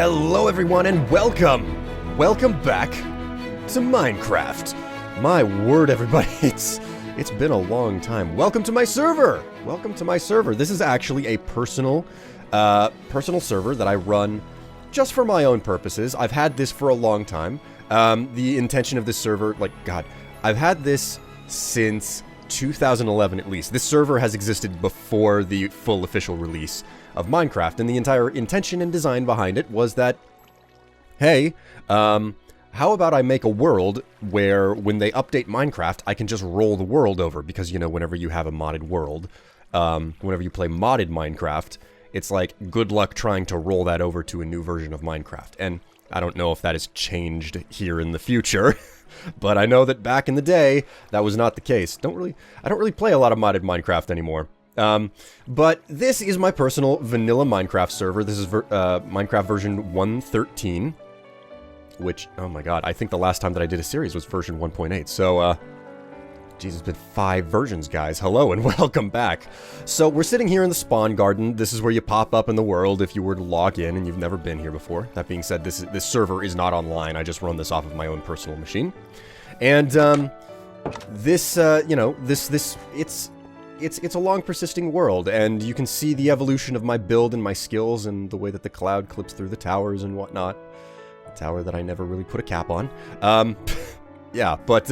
Hello everyone and welcome! Welcome back to Minecraft. My word everybody, it's been a long time. Welcome to my server! Welcome to my server. This is actually a personal server that I run just for my own purposes. I've had this for a long time. The intention of this server, I've had this since 2011 at least. This server has existed before the full official release of Minecraft, and the entire intention and design behind it was that, hey, how about I make a world where when they update Minecraft, I can just roll the world over, because, you know, whenever you have a modded world, whenever you play modded Minecraft, it's like, good luck trying to roll that over to a new version of Minecraft, and I don't know if that has changed here in the future, but I know that back in the day, that was not the case. I don't really play a lot of modded Minecraft anymore. But this is my personal vanilla Minecraft server. This is Minecraft version 1.13, which, oh my god, I think the last time that I did a series was version 1.8, so, geez, it's been 5 versions, guys. Hello and welcome back. So, we're sitting here in the spawn garden. This is where you pop up in the world if you were to log in and you've never been here before. That being said, this server is not online. I just run this off of my own personal machine. And, it's a long persisting world, and you can see the evolution of my build and my skills and the way that the cloud clips through the towers and whatnot. A tower that I never really put a cap on. Yeah, but,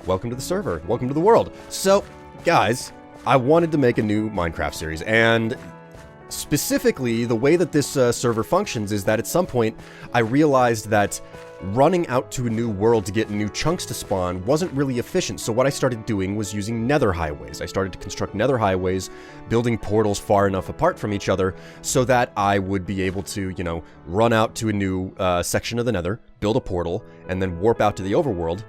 welcome to the server. Welcome to the world. So, guys, I wanted to make a new Minecraft series, and specifically, the way that this server functions is that at some point, I realized that running out to a new world to get new chunks to spawn wasn't really efficient, so what I started doing was using nether highways. I started to construct nether highways, building portals far enough apart from each other so that I would be able to, you know, run out to a new section of the nether, build a portal, and then warp out to the overworld,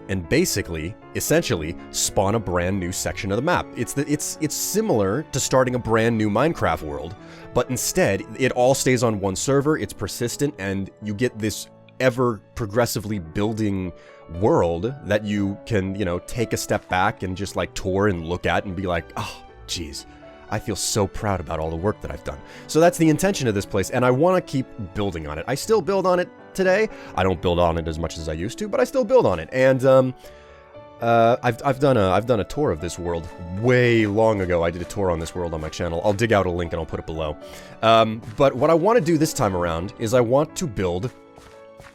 and basically, essentially, spawn a brand new section of the map. It's similar to starting a brand new Minecraft world, but instead, it all stays on one server, it's persistent, and you get this ever progressively building world that you can, you know, take a step back and just like tour and look at and be like, oh, geez, I feel so proud about all the work that I've done. So that's the intention of this place, and I want to keep building on it. I still build on it today. I don't build on it as much as I used to, but I still build on it. And I've done a tour of this world way long ago. I did a tour on this world on my channel. I'll dig out a link and I'll put it below. But what I want to do this time around is I want to build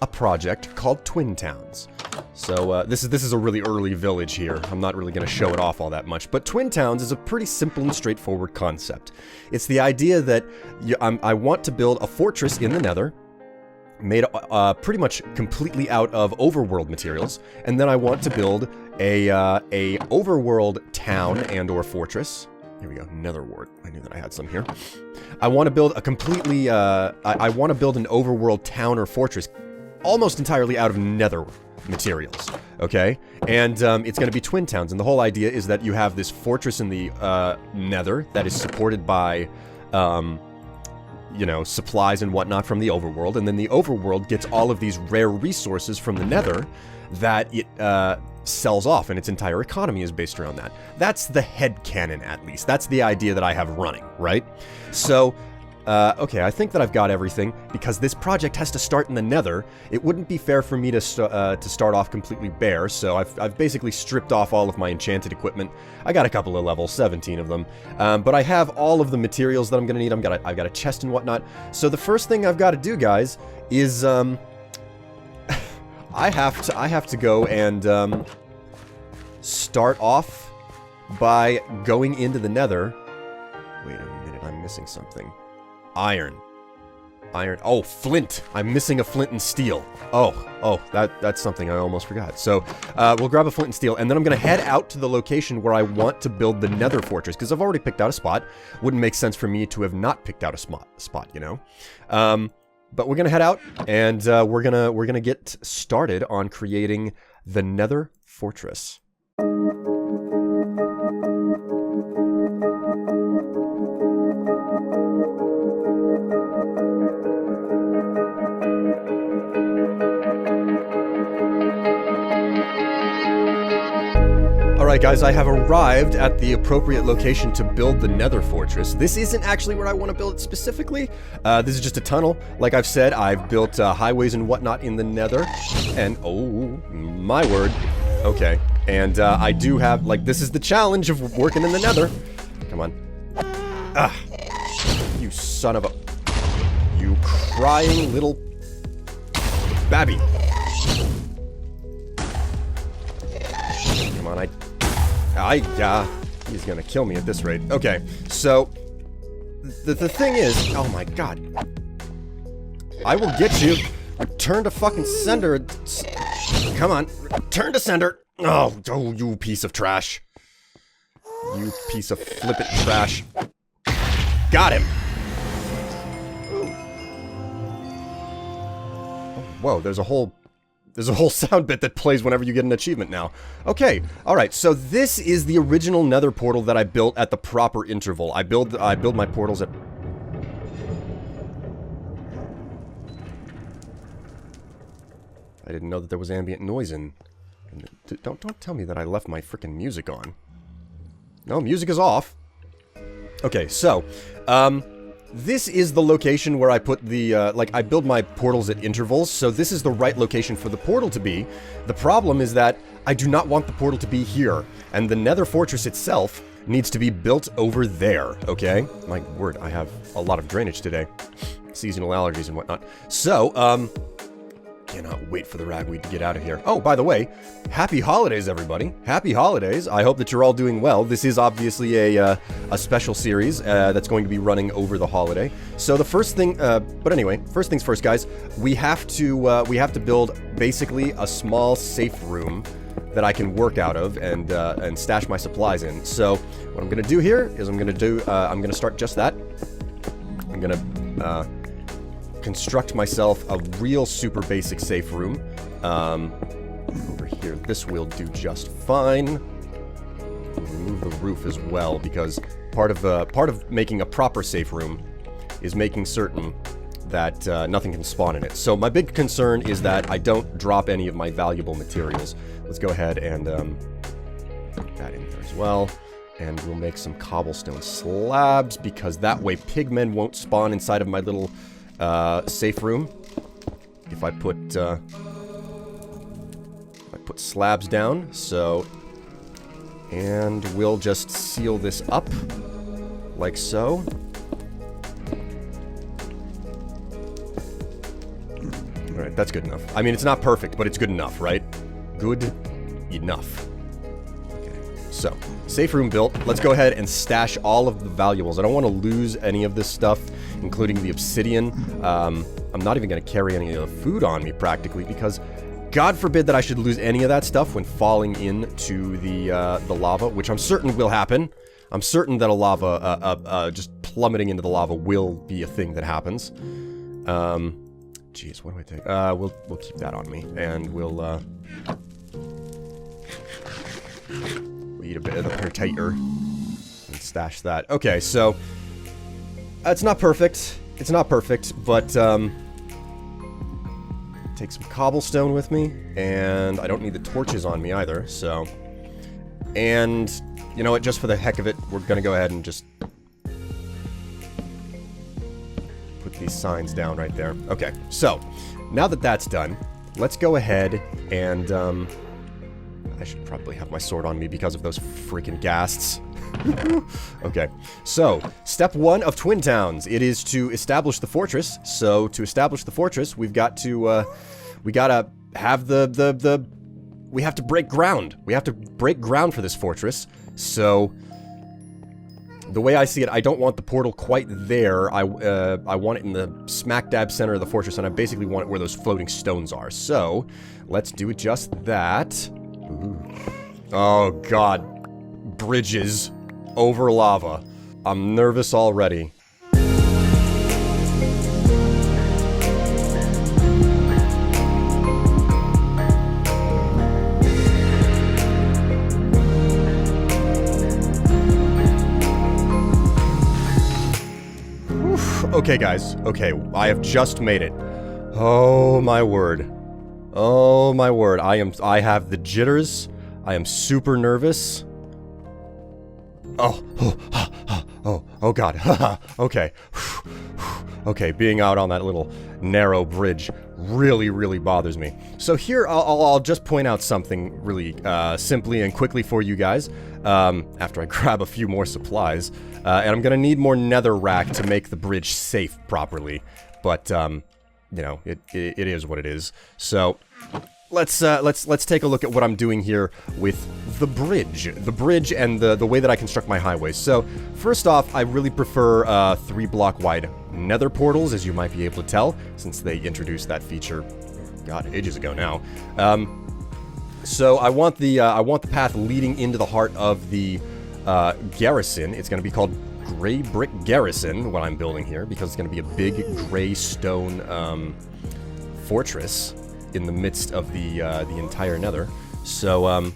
a project called Twin Towns. So this is a really early village here. I'm not really going to show it off all that much, but Twin Towns is a pretty simple and straightforward concept. It's the idea that I want to build a fortress in the Nether, made pretty much completely out of overworld materials, and then I want to build a overworld town and or fortress. Here we go, Netherwart. I knew that I had some here. I want to build a completely I want to build an overworld town or fortress almost entirely out of nether materials, okay? And it's going to be Twin Towns, and the whole idea is that you have this fortress in the nether that is supported by, you know, supplies and whatnot from the overworld, and then the overworld gets all of these rare resources from the nether that it sells off, and its entire economy is based around that. That's the headcanon, at least. That's the idea that I have running, right? So, okay, I think that I've got everything, because this project has to start in the nether. It wouldn't be fair for me to start off completely bare, so I've basically stripped off all of my enchanted equipment. I got a couple of levels, 17 of them, but I have all of the materials that I'm gonna need. I've got a chest and whatnot. So the first thing I've got to do, guys, is I have to go and start off by going into the nether. Wait a minute, I'm missing something. Iron. Oh, flint. I'm missing a flint and steel. Oh, that's something I almost forgot. So, we'll grab a flint and steel, and then I'm gonna head out to the location where I want to build the nether fortress, because I've already picked out a spot. Wouldn't make sense for me to have not picked out a spot, you know? But we're gonna head out, and we're gonna get started on creating the nether fortress. Alright guys, I have arrived at the appropriate location to build the Nether Fortress. This isn't actually where I want to build it specifically. This is just a tunnel. Like I've said, I've built highways and whatnot in the Nether. And, oh, my word. Okay. And I do have, like, this is the challenge of working in the Nether. Come on. Ah. You son of a... You crying little... babby. Come on, he's gonna kill me at this rate. Okay, so... The thing is... Oh my god. I will get you. Return to fucking sender. Come on. Return to sender. Oh, you piece of trash. You piece of flippant trash. Got him. Whoa, there's a whole sound bit that plays whenever you get an achievement now. Okay, alright, so this is the original Nether portal that I built at the proper interval. I build my portals at... I didn't know that there was ambient noise in... Don't tell me that I left my frickin' music on. No, music is off. Okay, so, this is the location where I put the, I build my portals at intervals, so this is the right location for the portal to be. The problem is that I do not want the portal to be here, and the Nether Fortress itself needs to be built over there, okay? My word, I have a lot of drainage today. Seasonal allergies and whatnot. So, cannot wait for the ragweed to get out of here. Oh, by the way, happy holidays, everybody. Happy holidays. I hope that you're all doing well. This is obviously a special series that's going to be running over the holiday. So the first thing, but anyway, first things first, guys. We have to build basically a small safe room that I can work out of and stash my supplies in. So what I'm gonna do here is I'm gonna start just that. I'm gonna construct myself a real super basic safe room. Over here, this will do just fine. Remove the roof as well, because part of making a proper safe room is making certain that nothing can spawn in it. So my big concern is that I don't drop any of my valuable materials. Let's go ahead and put that in there as well. And we'll make some cobblestone slabs, because that way pigmen won't spawn inside of my little safe room. If I put slabs down, so, and we'll just seal this up like so. Alright, that's good enough. I mean, it's not perfect, but it's good enough, right? Good enough. Okay, so, safe room built. Let's go ahead and stash all of the valuables. I don't want to lose any of this stuff, including the obsidian. I'm not even going to carry any of the food on me, practically, because God forbid that I should lose any of that stuff when falling into the lava, which I'm certain will happen. I'm certain that a lava, just plummeting into the lava will be a thing that happens. Jeez, what do I take? We'll keep that on me, and we'll eat a bit of the potato and stash that. Okay, so it's not perfect. It's not perfect, but take some cobblestone with me, and I don't need the torches on me either, so... And, you know what, just for the heck of it, we're gonna go ahead and just put these signs down right there. Okay, so, now that that's done, let's go ahead and, I should probably have my sword on me because of those freaking ghasts. Okay, so, step 1 of Twin Towns. It is to establish the fortress. So, to establish the fortress, we've got to, we gotta have we have to break ground. We have to break ground for this fortress. So, the way I see it, I don't want the portal quite there. I want it in the smack dab center of the fortress, and I basically want it where those floating stones are. So, let's do just that. Ooh. Oh, God. Bridges over lava. I'm nervous already. Oof. Okay, guys. Okay, I have just made it. Oh, my word. Oh, my word. I have the jitters. I am super nervous. Oh God. Okay. Okay, being out on that little narrow bridge really bothers me. So here, I'll just point out something really simply and quickly for you guys, after I grab a few more supplies. And I'm gonna need more nether rack to make the bridge safe properly. But, you know, it is what it is. So, let's take a look at what I'm doing here with the bridge. The bridge and the way that I construct my highways. So, first off, I really prefer 3-block wide nether portals, as you might be able to tell, since they introduced that feature, God, ages ago now. So I want the path leading into the heart of the garrison. It's going to be called Gray Brick Garrison, what I'm building here, because it's going to be a big gray stone fortress in the midst of the entire nether. So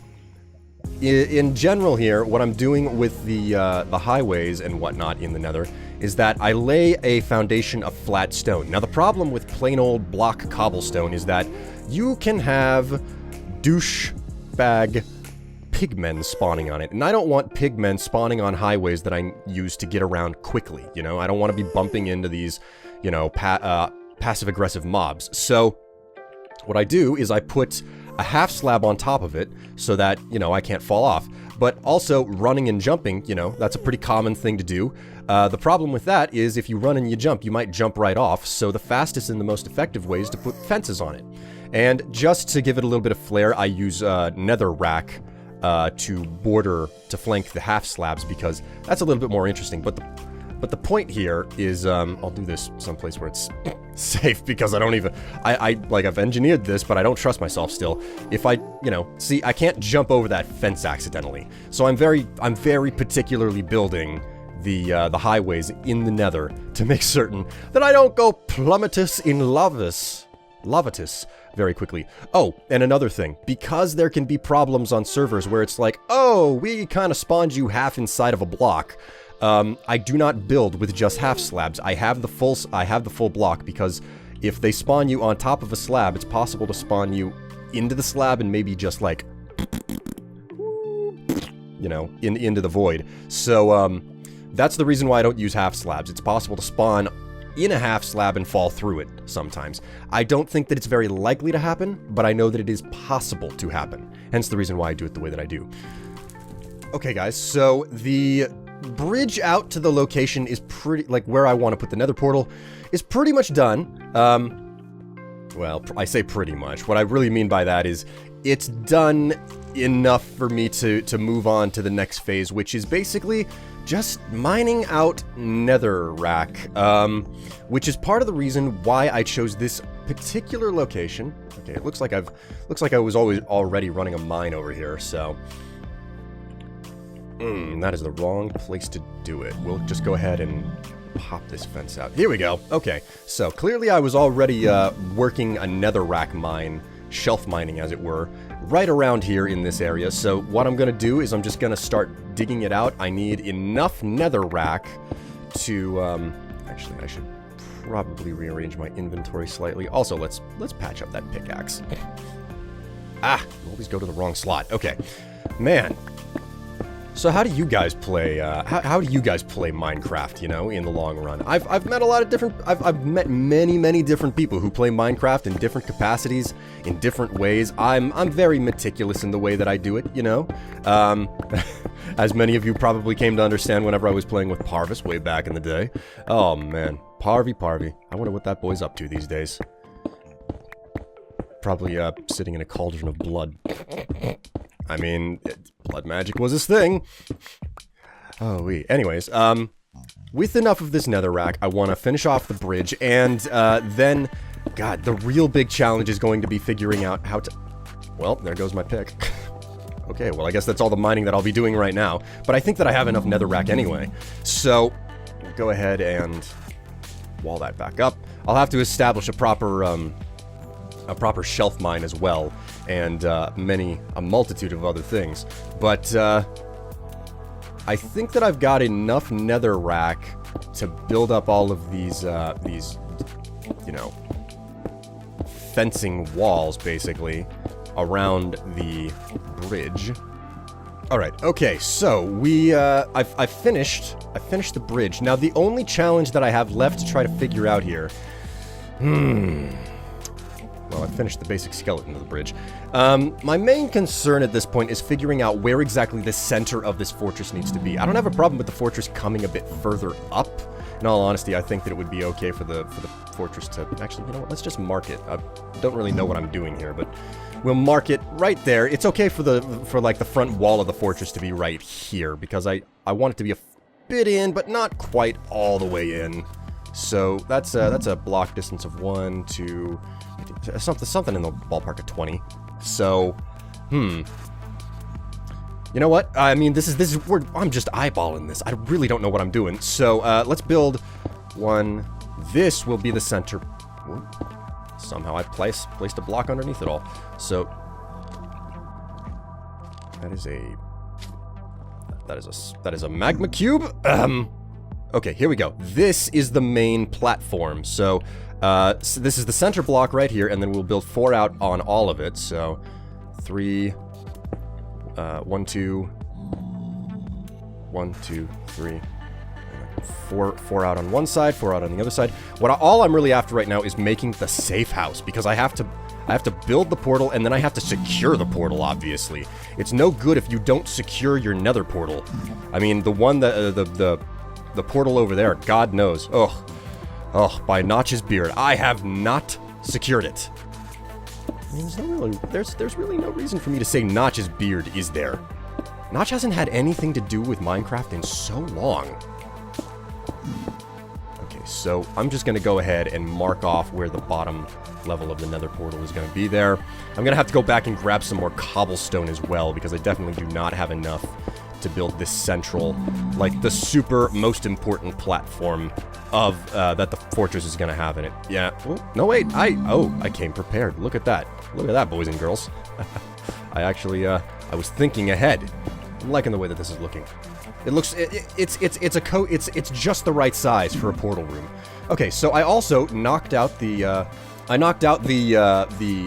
in general here, what I'm doing with the highways and whatnot in the nether is that I lay a foundation of flat stone. Now the problem with plain old block cobblestone is that you can have douchebag pigmen spawning on it, and I don't want pigmen spawning on highways that I use to get around quickly, you know? I don't want to be bumping into these, you know, passive-aggressive mobs. So what I do is I put a half slab on top of it so that, you know, I can't fall off. But also, running and jumping, you know, that's a pretty common thing to do. The problem with that is if you run and you jump, you might jump right off, so the fastest and the most effective way is to put fences on it. And just to give it a little bit of flair, I use nether rack to flank the half slabs, because that's a little bit more interesting. But the point here is, I'll do this someplace where it's safe, because I don't even, like, I've engineered this, but I don't trust myself still. If I, you know, see, I can't jump over that fence accidentally. So I'm very particularly building the highways in the nether to make certain that I don't go plummetus in lavatus very quickly. Oh, and another thing, because there can be problems on servers where it's like, oh, we kind of spawned you half inside of a block. I do not build with just half slabs. I have the full block, because if they spawn you on top of a slab, it's possible to spawn you into the slab and maybe just like, you know, into the void. So that's the reason why I don't use half slabs. It's possible to spawn in a half slab and fall through it sometimes. I don't think that it's very likely to happen, but I know that it is possible to happen. Hence the reason why I do it the way that I do. Okay, guys, so the bridge out to the location is pretty, like, where I want to put the nether portal is pretty much done. Well, I say pretty much. What I really mean by that is it's done enough for me to move on to the next phase, which is basically just mining out nether rack, which is part of the reason why I chose this particular location. Okay, it looks like I was already running a mine over here, so that is the wrong place to do it. We'll just go ahead and pop this fence out. Here we go. Okay, so clearly I was already working a netherrack mine, shelf mining as it were, right around here in this area. So what I'm going to do is I'm just going to start digging it out. I need enough netherrack to, actually I should probably rearrange my inventory slightly. Also, let's patch up that pickaxe. Always go to the wrong slot. Okay, man. So how do you guys play, how do you guys play Minecraft, you know, in the long run? I've met a lot of different, I've met many different people who play Minecraft in different capacities, in different ways. I'm very meticulous in the way that I do it, you know? As many of you probably came to understand whenever I was playing with Parvis way back in the day. Oh man, Parvy. I wonder what that boy's up to these days. Probably, sitting in a cauldron of blood. I mean, blood magic was his thing. Oh, anyways, with enough of this netherrack, I want to finish off the bridge, and then, God, the real big challenge is going to be figuring out how to... Well, there goes my pick. Okay, well, I guess that's all the mining that I'll be doing right now, but I think that I have enough netherrack anyway. So, go ahead and wall that back up. I'll have to establish a proper shelf mine as well, and a multitude of other things. But I think that I've got enough netherrack to build up all of these, you know, fencing walls, basically, around the bridge. Alright, okay, so we, I finished the bridge. Now, the only challenge that I have left to try to figure out here... Well, I finished the basic skeleton of the bridge. My main concern at this point is figuring out where exactly the center of this fortress needs to be. I don't have a problem with the fortress coming a bit further up. In all honesty, I think that it would be okay for the fortress to... Actually, you know what, let's just mark it. I don't really know what I'm doing here, but... We'll mark it right there. It's okay for like the front wall of the fortress to be right here, because I want it to be a bit in, but not quite all the way in. So that's a block distance of 1, 2, something in the ballpark of 20. So, You know what? I mean, I'm just eyeballing this. I really don't know what I'm doing. So let's build one. This will be the center. Somehow I placed a block underneath it all. So that is a magma cube. Okay, here we go. This is the main platform. So this is the center block right here, and then we'll build 4 out on all of it. So 3, 1, 2, 1, 2, 3. 4 out on one side, 4 out on the other side. All I'm really after right now is making the safe house, because I have to build the portal, and then I have to secure the portal, obviously. It's no good if you don't secure your nether portal. I mean, the one that, the portal over there, God knows. Oh, by Notch's beard, I have not secured it. I mean, there's really no reason for me to say Notch's beard, is there? Notch hasn't had anything to do with Minecraft in so long. Okay, so I'm just going to go ahead and mark off where the bottom level of the nether portal is going to be there. I'm going to have to go back and grab some more cobblestone as well, because I definitely do not have enough to build this central, like the super most important platform of that the fortress is going to have in it. Yeah. Oh, no, wait. I came prepared. Look at that. Look at that, boys and girls. I actually, I was thinking ahead. I'm liking the way that this is looking. It looks, it's just the right size for a portal room. Okay, so I also knocked out the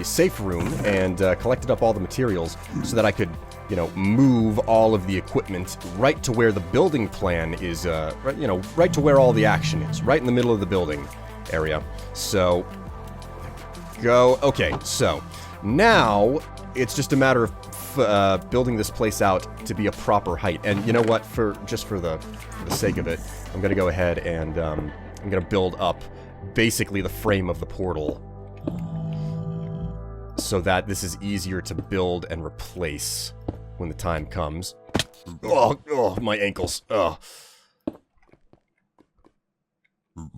safe room and collected up all the materials so that I could, you know, move all of the equipment right to where the building plan is, right to where all the action is, right in the middle of the building area. So, go. Okay, so now it's just a matter of building this place out to be a proper height. And you know what? For the sake of it, I'm gonna go ahead and I'm gonna build up basically the frame of the portal so that this is easier to build and replace when the time comes. Oh, my ankles. Oh. Did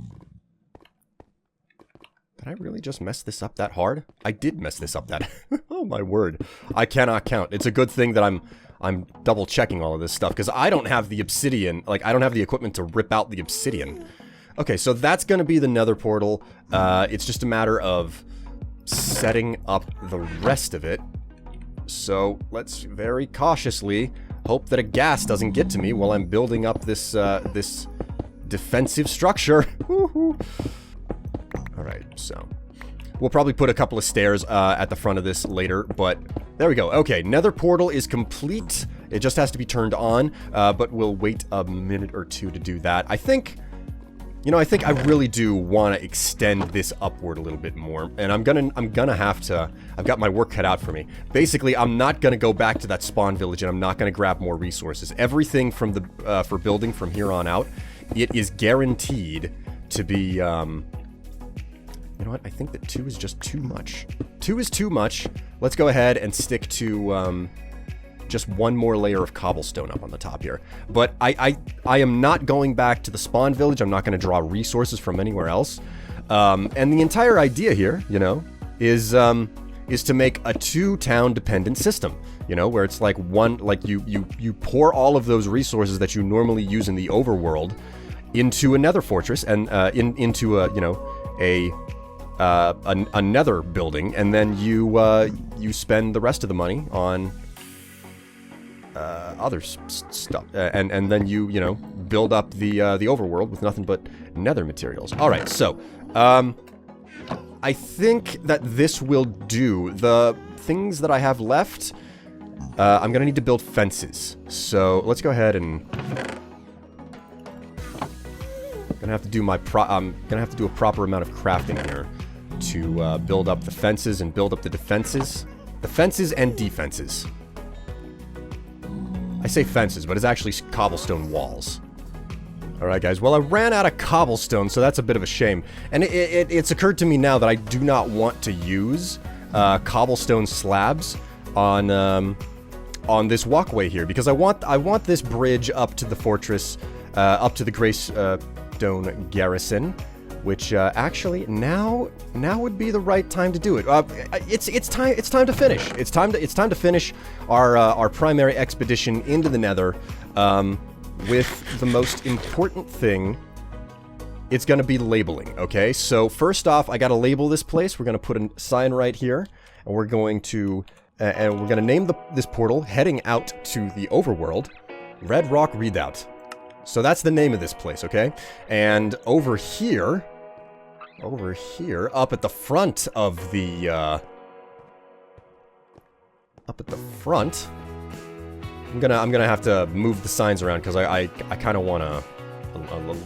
I really just mess this up that hard? I did mess this up that... Oh my word. I cannot count. It's a good thing that I'm double checking all of this stuff, because I don't have the obsidian, like I don't have the equipment to rip out the obsidian. Okay, so that's gonna be the nether portal. It's just a matter of setting up the rest of it. So let's very cautiously hope that a ghast doesn't get to me while I'm building up this this defensive structure. Alright, so we'll probably put a couple of stairs at the front of this later, but there we go. Okay, nether portal is complete. It just has to be turned on, but we'll wait a minute or two to do that. I think, you know, I really do want to extend this upward a little bit more, and I'm gonna have to. I've got my work cut out for me. Basically, I'm not gonna go back to that spawn village, and I'm not gonna grab more resources. Everything from the for building from here on out, it is guaranteed to be. You know what? I think that 2 is just too much. 2 is too much. Let's go ahead and stick to just one more layer of cobblestone up on the top here. But I am not going back to the spawn village. I'm not going to draw resources from anywhere else. And the entire idea here, you know, is to make a 2-town dependent system. You know, where it's like one, like you pour all of those resources that you normally use in the overworld into a nether fortress and into a, you know, a nether building, and then you spend the rest of the money on other stuff, and then you know, build up the overworld with nothing but nether materials. All right, so I think that this will do. The things that I have left, I'm gonna need to build fences. So let's go ahead and... I'm gonna have to do a proper amount of crafting here to build up the fences and build up the defenses. The fences and defenses. I say fences, but it's actually cobblestone walls. Alright guys, well I ran out of cobblestone, so that's a bit of a shame. And it's occurred to me now that I do not want to use cobblestone slabs on this walkway here, because I want this bridge up to the fortress, up to the Greystone Garrison, which actually now would be the right time to do it. It's time to finish. It's time to finish our primary expedition into the Nether. With the most important thing, it's going to be labeling, okay? So first off, I got to label this place. We're going to put a sign right here, and we're going to name this portal heading out to the overworld, Red Rock Redoubt. So that's the name of this place, okay? And over here, up at the front of the, up at the front, I'm gonna have to move the signs around because I kind of want a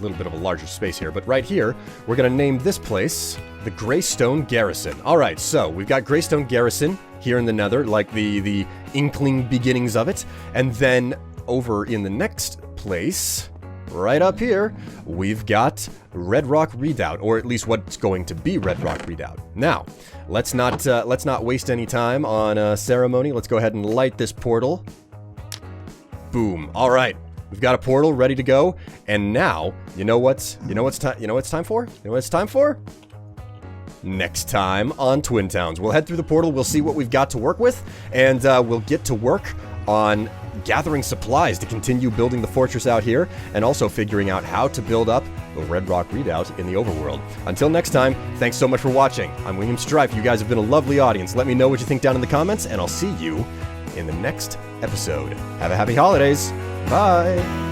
little bit of a larger space here. But right here, we're gonna name this place the Greystone Garrison. All right, so we've got Greystone Garrison here in the Nether, like the inkling beginnings of it, and then over in the next place, right up here, we've got Red Rock Redoubt, or at least what's going to be Red Rock Redoubt. Now, let's not waste any time on ceremony. Let's go ahead and light this portal. Boom. All right, we've got a portal ready to go, and now you know what's time for? Next time on Twin Towns, we'll head through the portal. We'll see what we've got to work with, and we'll get to work on gathering supplies to continue building the fortress out here, and also figuring out how to build up the Red Rock Redoubt in the overworld. Until next time, thanks so much for watching. I'm William Strife. You guys have been a lovely audience. Let me know what you think down in the comments, and I'll see you in the next episode. Have a happy holidays. Bye.